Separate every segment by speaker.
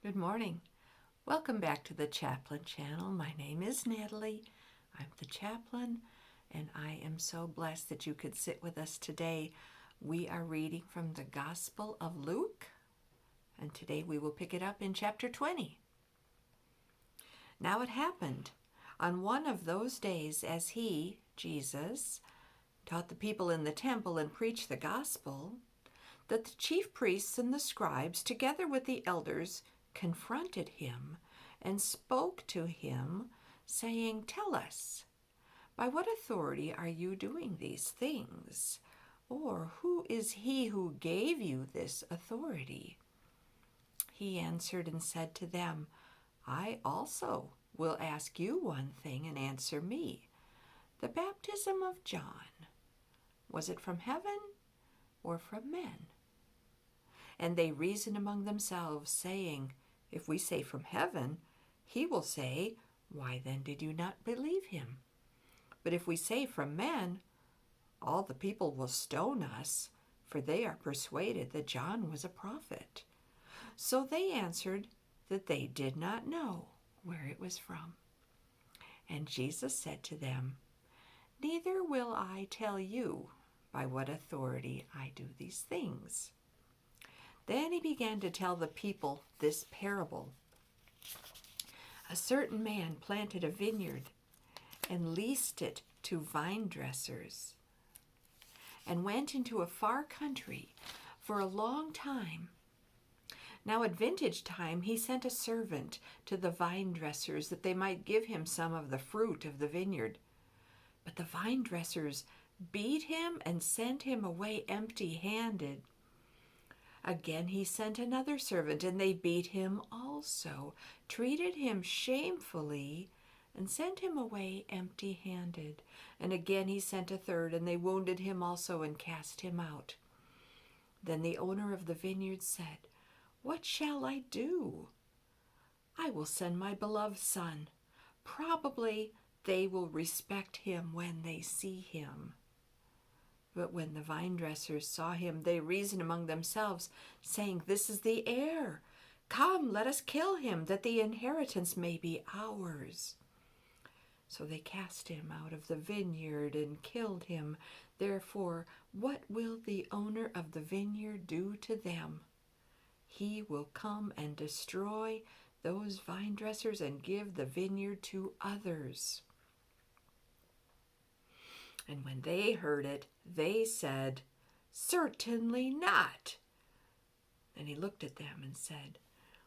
Speaker 1: Good morning. Welcome back to the Chaplain channel. My name is Natalie. I'm the chaplain, and I am so blessed that you could sit with us today. We are reading from the Gospel of Luke, and today we will pick it up in chapter 20. Now it happened on one of those days as he, Jesus, taught the people in the temple and preached the gospel, that the chief priests and the scribes, together with the elders, confronted him and spoke to him, saying, "Tell us, by what authority are you doing these things? Or who is he who gave you this authority?" He answered and said to them, "I also will ask you one thing, and answer me. The baptism of John, was it from heaven or from men?" And they reasoned among themselves, saying, "If we say from heaven, he will say, 'Why then did you not believe him?' But if we say from men, all the people will stone us, for they are persuaded that John was a prophet." So they answered that they did not know where it was from. And Jesus said to them, "Neither will I tell you by what authority I do these things." Then he began to tell the people this parable. A certain man planted a vineyard and leased it to vine dressers, and went into a far country for a long time. Now at vintage time he sent a servant to the vine dressers that they might give him some of the fruit of the vineyard. But the vine dressers beat him and sent him away empty-handed. Again he sent another servant, and they beat him also, treated him shamefully, and sent him away empty-handed. And again he sent a third, and they wounded him also and cast him out. Then the owner of the vineyard said, "What shall I do? I will send my beloved son. Probably they will respect him when they see him." But when the vine dressers saw him, they reasoned among themselves, saying, "This is the heir. Come, let us kill him, that the inheritance may be ours." So they cast him out of the vineyard and killed him. Therefore, what will the owner of the vineyard do to them? He will come and destroy those vine dressers and give the vineyard to others. And when they heard it, they said, "Certainly not." Then he looked at them and said,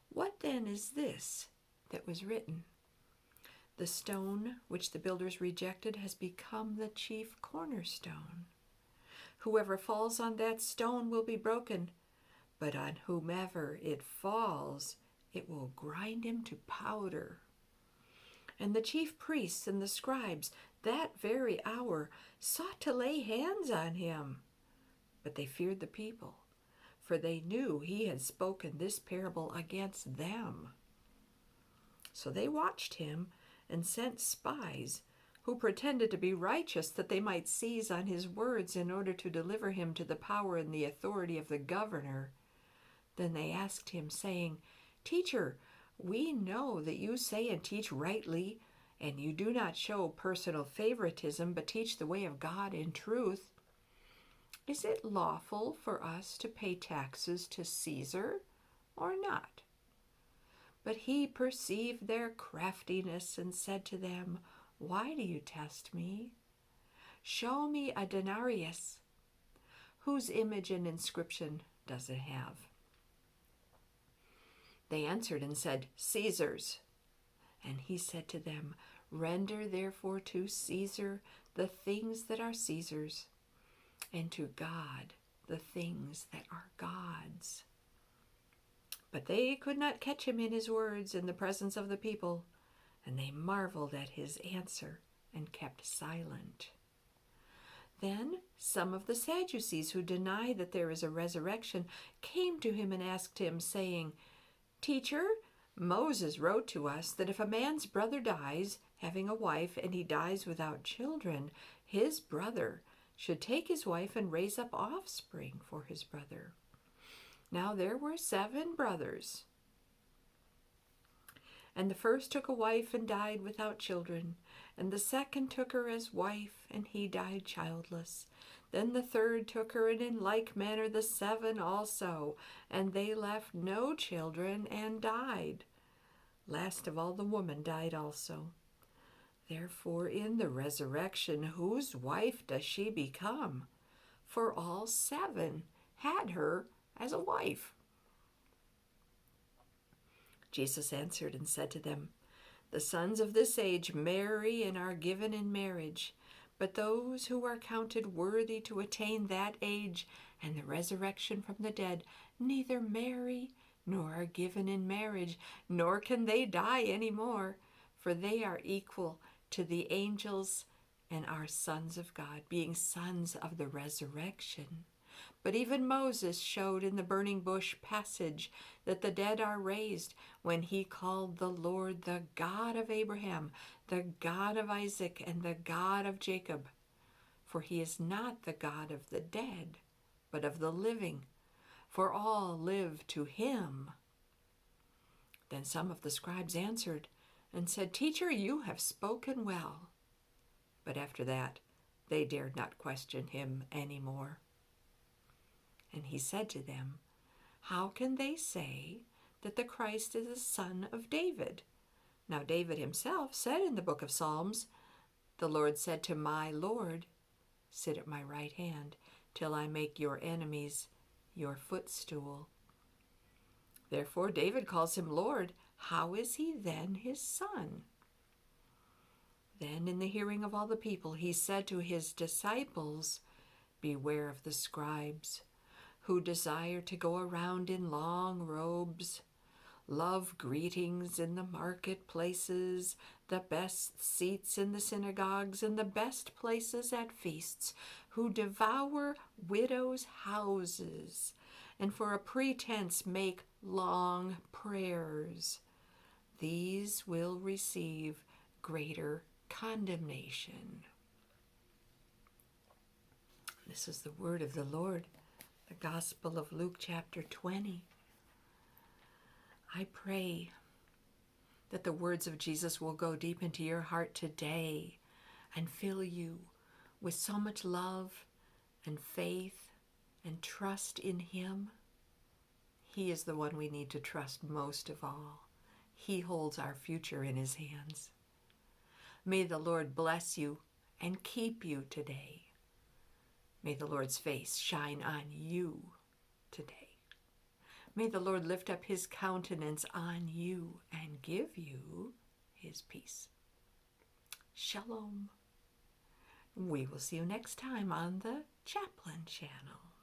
Speaker 1: "What then is this that was written? The stone which the builders rejected has become the chief cornerstone. Whoever falls on that stone will be broken, but on whomever it falls, it will grind him to powder." And the chief priests and the scribes that very hour sought to lay hands on him. But they feared the people, for they knew he had spoken this parable against them. So they watched him and sent spies who pretended to be righteous, that they might seize on his words in order to deliver him to the power and the authority of the governor. Then they asked him, saying, "Teacher, we know that you say and teach rightly, and you do not show personal favoritism, but teach the way of God in truth. Is it lawful for us to pay taxes to Caesar or not?" But he perceived their craftiness and said to them, "Why do you test me? Show me a denarius. Whose image and inscription does it have?" They answered and said, "Caesar's." And he said to them, "Render therefore to Caesar the things that are Caesar's, and to God the things that are God's." But they could not catch him in his words in the presence of the people, and they marveled at his answer and kept silent. Then some of the Sadducees, who deny that there is a resurrection, came to him and asked him, saying, "Teacher, Moses wrote to us that if a man's brother dies, having a wife, and he dies without children, his brother should take his wife and raise up offspring for his brother. Now there were 7 brothers. And the first took a wife and died without children. And the second took her as wife, and he died childless. Then the third took her, and in like manner the 7 also. And they left no children, and died. Last of all, the woman died also. Therefore, in the resurrection, whose wife does she become? For all 7 had her as a wife. Jesus answered and said to them, The sons of this age marry and are given in marriage, but those who are counted worthy to attain that age and the resurrection from the dead neither marry nor are given in marriage, nor can they die any more, for they are equal to the angels and are sons of God, being sons of the resurrection. But even Moses showed in the burning bush passage that the dead are raised when he called the Lord the God of Abraham, the God of Isaac, and the God of Jacob. For he is not the God of the dead, but of the living, for all live to him. Then some of the scribes answered and said, Teacher, you have spoken well. But after that, they dared not question him any more. And he said to them, How can they say that the Christ is a son of David? Now David himself said in the book of Psalms, The Lord said to my Lord, Sit at my right hand till I make your enemies your footstool. Therefore David calls him Lord. How is he then his son? Then in the hearing of all the people, he said to his disciples, Beware of the scribes, who desire to go around in long robes, love greetings in the marketplaces, the best seats in the synagogues, and the best places at feasts, who devour widows' houses, and for a pretense make long prayers. These will receive greater condemnation. This is the word of the Lord. The Gospel of Luke chapter 20. I pray that the words of Jesus will go deep into your heart today and fill you with so much love and faith and trust in him. He is the one we need to trust most of all. He holds our future in his hands. May the Lord bless you and keep you today. May the Lord's face shine on you today. May the Lord lift up his countenance on you and give you his peace. Shalom. We will see you next time on the Chaplain channel.